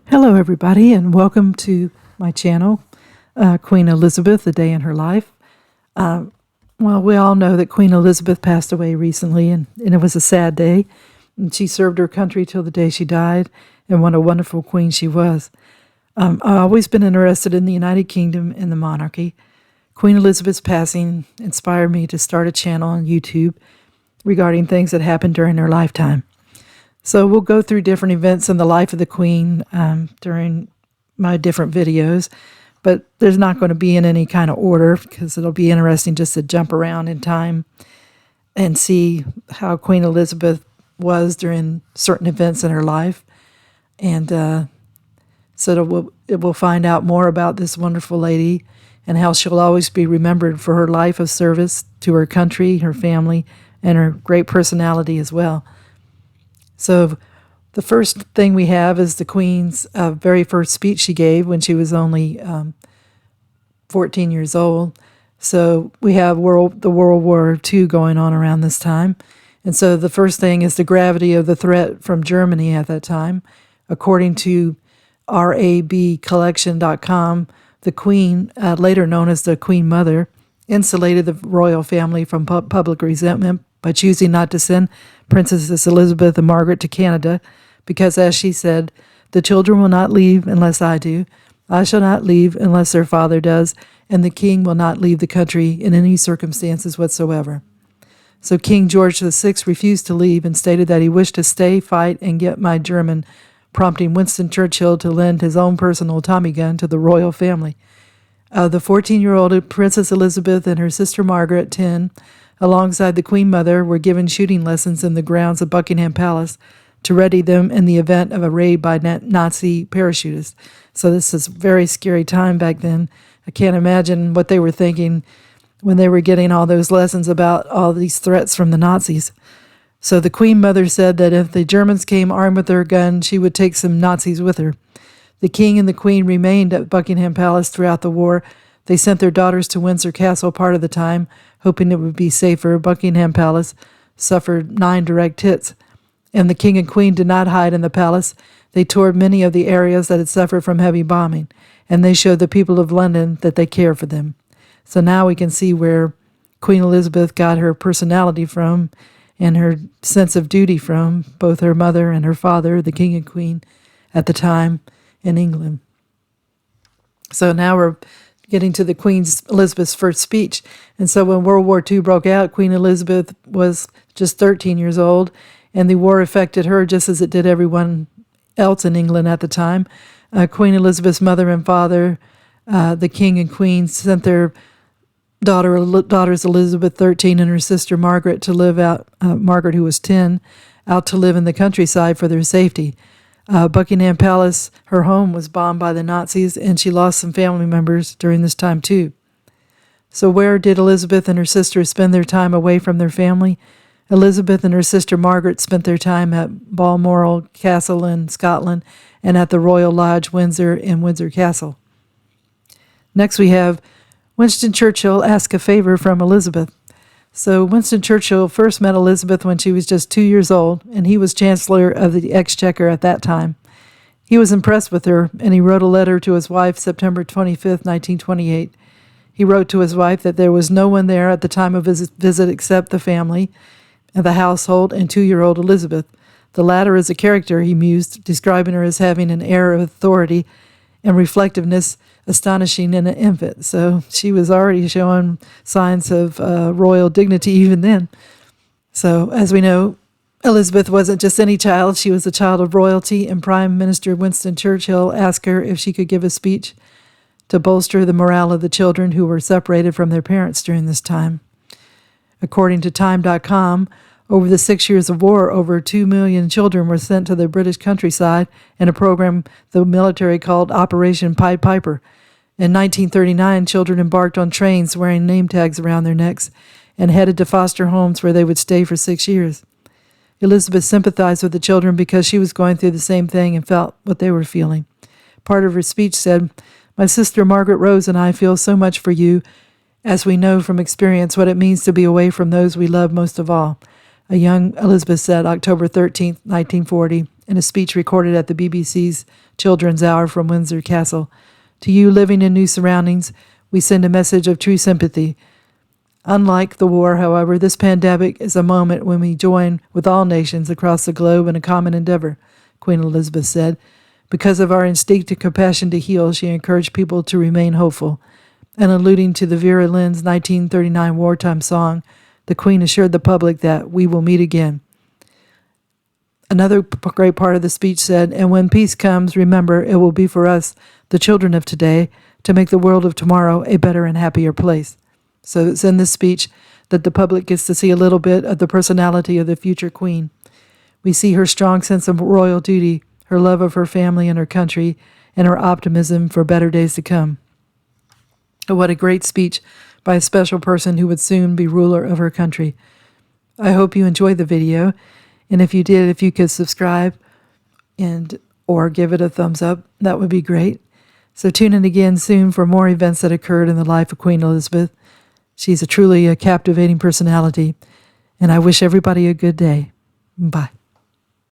Hello, everybody, and welcome to my channel, Queen Elizabeth, A Day in Her Life. Well, we all know that Queen Elizabeth passed away recently, and it was a sad day. And she served her country till the day she died, and what a wonderful queen she was. I've always been interested in the United Kingdom and the monarchy. Queen Elizabeth's passing inspired me to start a channel on YouTube regarding things that happened during her lifetime. So we'll go through different events in the life of the Queen during my different videos, but there's not going to be in any kind of order because it'll be interesting just to jump around in time and see how Queen Elizabeth was during certain events in her life. And so we'll find out more about this wonderful lady and how she'll always be remembered for her life of service to her country, her family, and her great personality as well. So the first thing we have is the Queen's very first speech she gave when she was only 14 years old. So we have the World War II going on around this time. And so the first thing is the gravity of the threat from Germany at that time. According to rabcollection.com, the Queen, later known as the Queen Mother, insulated the royal family from public resentment by choosing not to send Princesses Elizabeth and Margaret to Canada because, as she said, the children will not leave unless I do. I shall not leave unless their father does, and the king will not leave the country in any circumstances whatsoever. So King George VI refused to leave and stated that he wished to stay, fight, and get my German, prompting Winston Churchill to lend his own personal Tommy gun to the royal family. The 14-year-old Princess Elizabeth and her sister Margaret, 10, alongside the Queen Mother, were given shooting lessons in the grounds of Buckingham Palace to ready them in the event of a raid by Nazi parachutists. So this is a very scary time back then. I can't imagine what they were thinking when they were getting all those lessons about all these threats from the Nazis. So the Queen Mother said that if the Germans came armed with their gun, she would take some Nazis with her. The King and the Queen remained at Buckingham Palace throughout the war. They sent their daughters to Windsor Castle part of the time, hoping it would be safer. Buckingham Palace suffered 9 direct hits, and the King and Queen did not hide in the palace. They toured many of the areas that had suffered from heavy bombing, and they showed the people of London that they care for them. So now we can see where Queen Elizabeth got her personality from and her sense of duty from, both her mother and her father, the King and Queen, at the time in England. So now we're getting to the Queen's Elizabeth's first speech. And so when World War II broke out, Queen Elizabeth was just 13 years old, and the war affected her just as it did everyone else in England at the time. Queen Elizabeth's mother and father, the King and Queen, sent their daughters Elizabeth, 13, and her sister Margaret to live out, Margaret, who was 10, out to live in the countryside for their safety. Buckingham Palace, her home, was bombed by the Nazis, and she lost some family members during this time too. So where did Elizabeth and her sister spend their time away from their family? Elizabeth and her sister Margaret spent their time at Balmoral Castle in Scotland and at the Royal Lodge, Windsor, in Windsor Castle. Next we have Winston Churchill ask a favor from Elizabeth. So Winston Churchill first met Elizabeth when she was just 2 years old, and he was Chancellor of the Exchequer at that time. He was impressed with her, and he wrote a letter to his wife September 25th, 1928. He wrote to his wife that there was no one there at the time of his visit except the family, the household, and 2-year-old Elizabeth. The latter is a character, he mused, describing her as having an air of authority and reflectiveness astonishing in an infant. So she was already showing signs of royal dignity even then. So as we know, Elizabeth wasn't just any child. She was a child of royalty, and Prime Minister Winston Churchill asked her if she could give a speech to bolster the morale of the children who were separated from their parents during this time. According to Time.com, over the 6 years of war, over 2 million children were sent to the British countryside in a program the military called Operation Pied Piper. In 1939, children embarked on trains wearing name tags around their necks and headed to foster homes where they would stay for 6 years. Elizabeth sympathized with the children because she was going through the same thing and felt what they were feeling. Part of her speech said, "My sister Margaret Rose and I feel so much for you, as we know from experience what it means to be away from those we love most of all." A young Elizabeth said, October 13th, 1940, in a speech recorded at the BBC's Children's Hour from Windsor Castle. To you living in new surroundings, we send a message of true sympathy. Unlike the war, however, this pandemic is a moment when we join with all nations across the globe in a common endeavor, Queen Elizabeth said. Because of our instinctive compassion to heal, she encouraged people to remain hopeful. And alluding to the Vera Lynn's 1939 wartime song, the Queen assured the public that we will meet again. Another great part of the speech said, and when peace comes, remember, it will be for us, the children of today, to make the world of tomorrow a better and happier place. So it's in this speech that the public gets to see a little bit of the personality of the future Queen. We see her strong sense of royal duty, her love of her family and her country, and her optimism for better days to come. What a great speech by a special person who would soon be ruler of her country. I hope you enjoyed the video, and if you did, if you could subscribe or give it a thumbs up, that would be great. So tune in again soon for more events that occurred in the life of Queen Elizabeth. She's truly a captivating personality, and I wish everybody a good day. Bye.